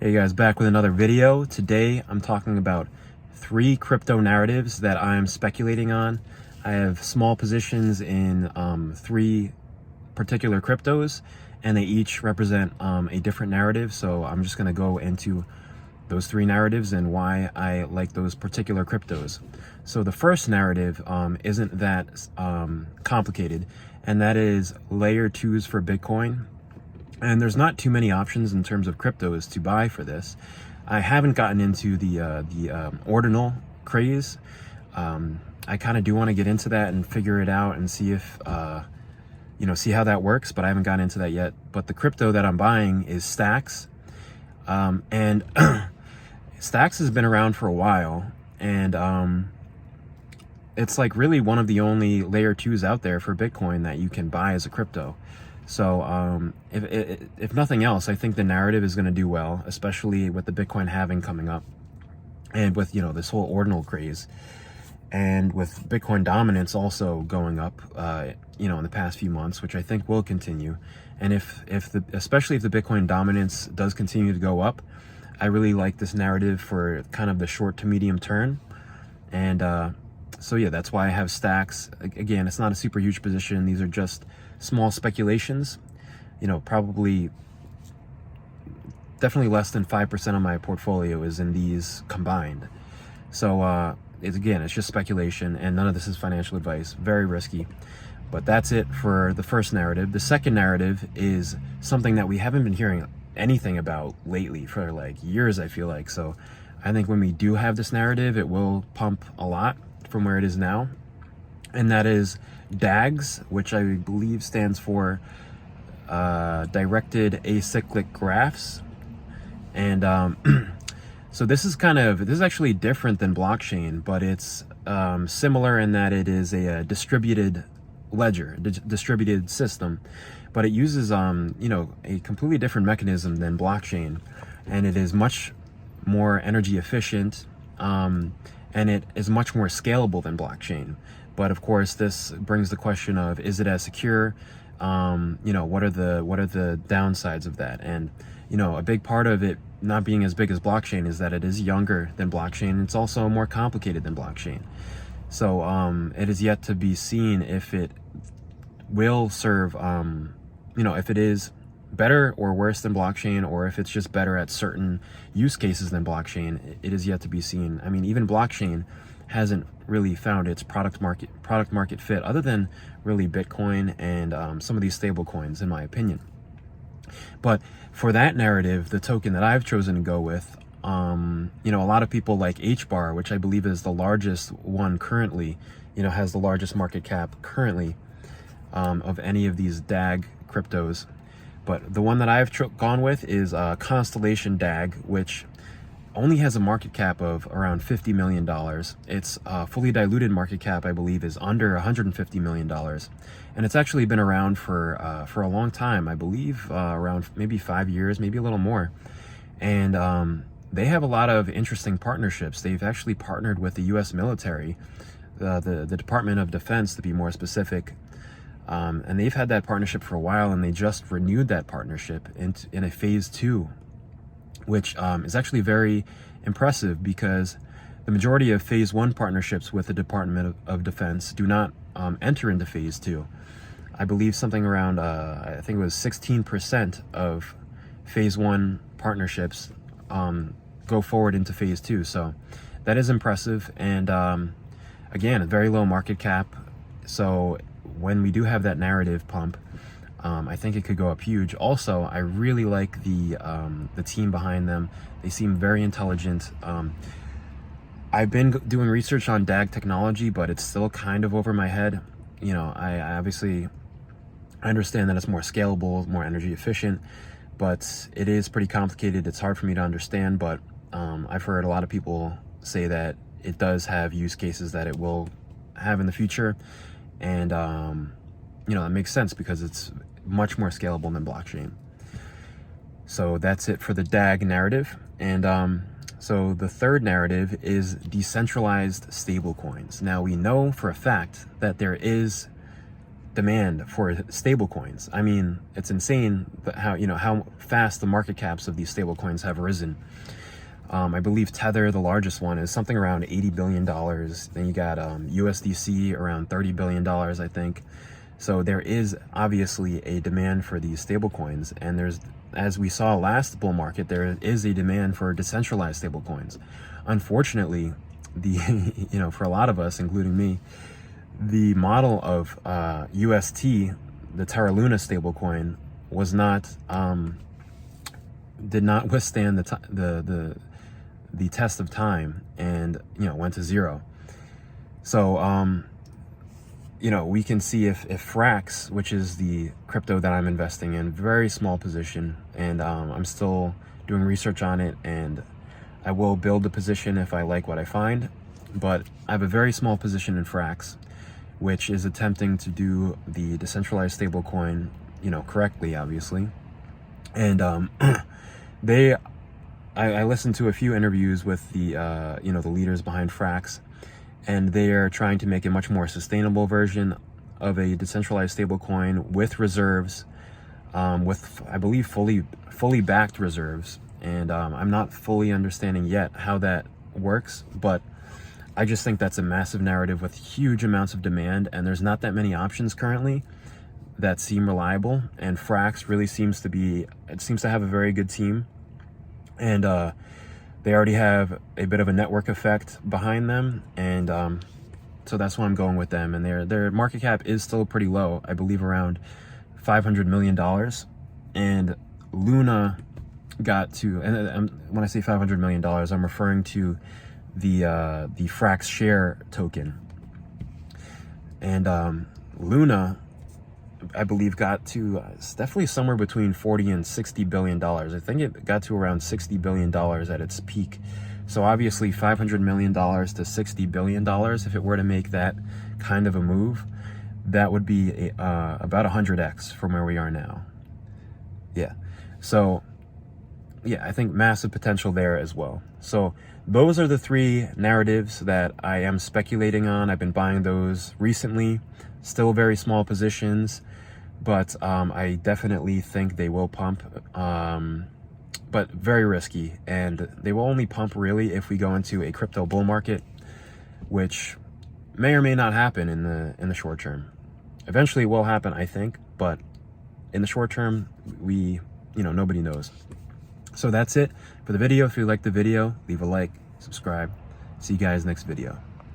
Hey guys, back with another video. Today I'm talking about 3 crypto narratives that I'm speculating on. I have small positions in 3 particular cryptos, and they each represent a different narrative. So I'm just going to go into those 3 narratives and why I like those particular cryptos. So the first narrative isn't that complicated, and that is layer 2s for Bitcoin. And there's not too many options in terms of cryptos to buy for this. I haven't gotten into the ordinal craze. I kind of do want to get into that and figure it out and see if, see how that works, but I haven't gotten into that yet. But the crypto that I'm buying is STX. And STX has been around for a while, and it's like really one of the only layer 2s out there for Bitcoin that you can buy as a crypto. So if nothing else, I think the narrative is going to do well, especially with the Bitcoin halving coming up, and with this whole ordinal craze, and with Bitcoin dominance also going up, in the past few months, which I think will continue. And especially if the Bitcoin dominance does continue to go up, I really like this narrative for kind of the short to medium term. And so yeah, that's why I have STX. Again, it's not a super huge position. These are just small speculations, definitely less than 5% of my portfolio is in these combined. So it's just speculation, and none of this is financial advice. Very risky. But that's it for the first narrative. The second narrative is something that we haven't been hearing anything about lately for like years, I feel like. So I think when we do have this narrative, it will pump a lot from where it is now. And that is DAGs, which I believe stands for directed acyclic graphs. And so this is actually different than blockchain, but it's similar in that it is a distributed ledger, distributed system, but it uses a completely different mechanism than blockchain, and it is much more energy efficient, and it is much more scalable than blockchain. But of course, this brings the question of, is it as secure? What are the downsides of that? And a big part of it not being as big as blockchain is that it is younger than blockchain. It's also more complicated than blockchain. So it is yet to be seen if it will serve, if it is better or worse than blockchain, or if it's just better at certain use cases than blockchain. It is yet to be seen. I mean, even blockchain hasn't really found its product market fit, other than really Bitcoin and some of these stable coins, in my opinion. But for that narrative, the token that I've chosen to go with, a lot of people like HBAR, which I believe is the largest one currently, has the largest market cap currently of any of these DAG cryptos. But the one that I've gone with is Constellation DAG, which only has a market cap of around $50 million. Its fully diluted market cap, I believe, is under $150 million. And it's actually been around for a long time, I believe, around maybe 5 years, maybe a little more. And they have a lot of interesting partnerships. They've actually partnered with the U.S. military, the Department of Defense, to be more specific. And they've had that partnership for a while, and they just renewed that partnership in a phase 2. Which is actually very impressive, because the majority of phase 1 partnerships with the Department of Defense do not enter into phase 2. I believe something around, I think it was 16% of phase 1 partnerships go forward into phase 2. So that is impressive. And again, a very low market cap. So when we do have that narrative pump, I think it could go up huge. Also, I really like the team behind them. They seem very intelligent. I've been doing research on DAG technology, but it's still kind of over my head. I obviously understand that it's more scalable, more energy efficient, but it is pretty complicated. It's hard for me to understand, but I've heard a lot of people say that it does have use cases that it will have in the future. And that makes sense, because it's much more scalable than blockchain. So that's it for the DAG narrative. And so the third narrative is decentralized stablecoins. Now, we know for a fact that there is demand for stable coins. I mean, it's insane how, how fast the market caps of these stable coins have risen. I believe Tether, the largest one, is something around $80 billion. Then you got USDC around $30 billion, I think. So there is obviously a demand for these stable coins, and there's, as we saw last bull market, there is a demand for decentralized stable coins. Unfortunately, the for a lot of us, including me, the model of UST, the Terra Luna stablecoin, was not did not withstand the test of time, and went to zero. So we can see if Frax, which is the crypto that I'm investing in, very small position, and I'm still doing research on it, and I will build a position if I like what I find. But I have a very small position in Frax, which is attempting to do the decentralized stablecoin, correctly, obviously. And I listened to a few interviews with the the leaders behind Frax, and they are trying to make a much more sustainable version of a decentralized stablecoin with reserves, with, I believe, fully backed reserves. And I'm not fully understanding yet how that works, but I just think that's a massive narrative with huge amounts of demand, and there's not that many options currently that seem reliable. And Frax really seems to have a very good team, and they already have a bit of a network effect behind them, and so that's why I'm going with them. And their market cap is still pretty low, I believe around $500 million, and Luna got to, and when I say $500 million, I'm referring to the Frax share token. And Luna, I believe, got to it's definitely somewhere between 40 and 60 billion dollars. I think it got to around 60 billion dollars at its peak. So obviously $500 million to $60 billion, if it were to make that kind of a move, that would be about 100x from where we are now. Yeah. So yeah, I think massive potential there as well. So those are the three narratives that I am speculating on. I've been buying those recently, still very small positions, but I definitely think they will pump, but very risky. And they will only pump really if we go into a crypto bull market, which may or may not happen in the short term. Eventually it will happen, I think, but in the short term, nobody knows. So that's it for the video. If you liked the video, leave a like, subscribe. See you guys next video.